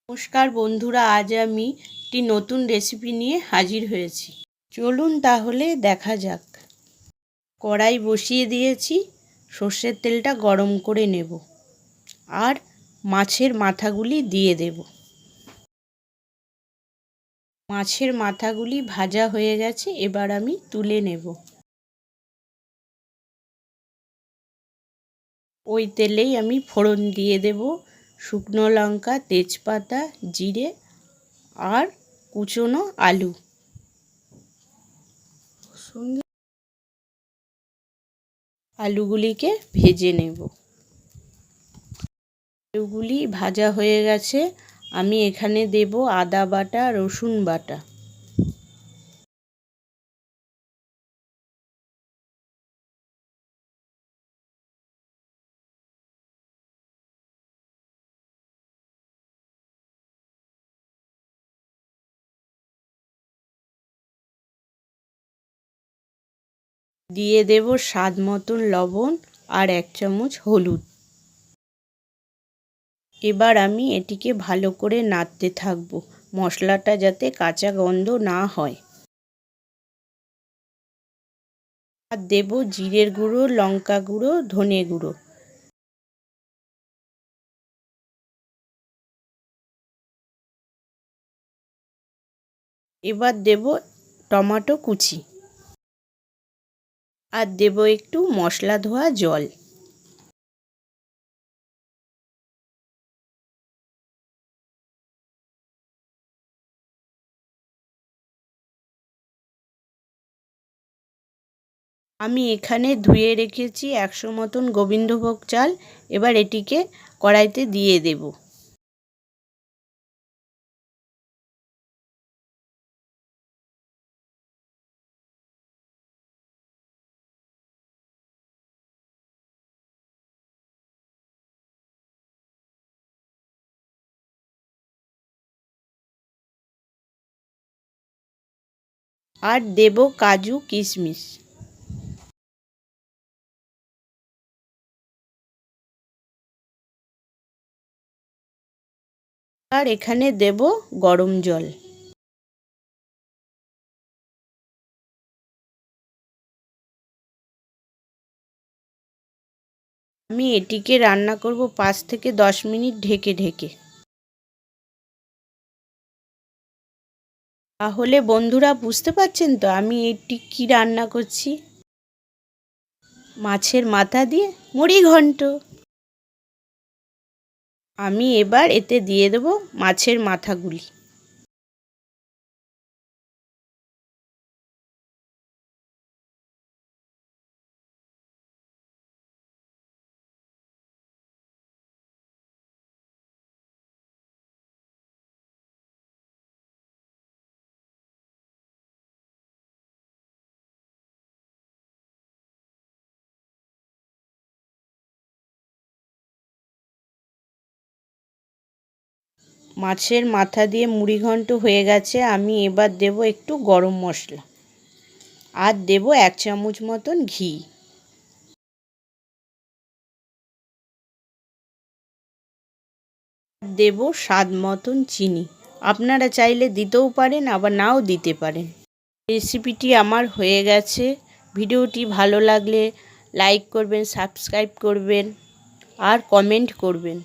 নমস্কার বন্ধুরা, আজ আমি একটি নতুন রেসিপি নিয়ে হাজির হয়েছি। চলুন তাহলে দেখা যাক। কড়াই বসিয়ে দিয়েছি, সর্ষের তেলটা গরম করে নেব আর মাছের মাথাগুলি দিয়ে দেব। মাছের মাথাগুলি ভাজা হয়ে গেছে, এবার আমি তুলে নেব। ওই তেলেই আমি ফোড়ন দিয়ে দেব শুকনো লঙ্কা, তেজপাতা, জিরে আর কুচনো আলু। আলুগুলিকে ভেজে নেব। আলুগুলি ভাজা হয়ে গেছে, আমি এখানে দেব আদা বাটা, রসুন বাটা। দিয়ে দেব স্বাদ মতন লবণ আর 1 চামচ হলুদ। এবার আমি এটিকে ভালো করে নাড়তে থাকব, মশলাটা যাতে কাঁচা গন্ধ না হয়। আর দেব জিরের গুঁড়ো, লঙ্কা গুঁড়ো, ধনে গুঁড়ো। এবার দেব টমেটো কুচি আর দেব একটু মশলা ধোয়া জল। আমি এখানে ধুয়ে রেখেছি 100 মতন গোবিন্দভোগ চাল। এবার এটিকে কড়াইতে দিয়ে দেব। আর দেব কাজু, কিশমিশ। আর এখানে দেব গরম জল। আমি এটিকে রান্না করব 5 থেকে 10 মিনিট ঢেকে ঢেকে। তাহলে বন্ধুরা বুঝতে পারছেন তো আমি এটি কি রান্না করছি? মাছের মাথা দিয়ে মুড়ি ঘন্ট। আমি এবার এতে দিয়ে দেব মাছের মাথাগুলি। মাছের মাথা দিয়ে মুড়ি ঘন্ট হয়ে গেছে, আমি এবার দেব একটু গরম মশলা আর দেব 1 চামচ মতন ঘি। দেব স্বাদ মতন চিনি। আপনারা চাইলে দিতেও পারেন, আবার নাও দিতে পারেন। রেসিপিটি আমার হয়ে গেছে। ভিডিওটি ভালো লাগলে লাইক করবেন, সাবস্ক্রাইব করবেন আর কমেন্ট করবেন।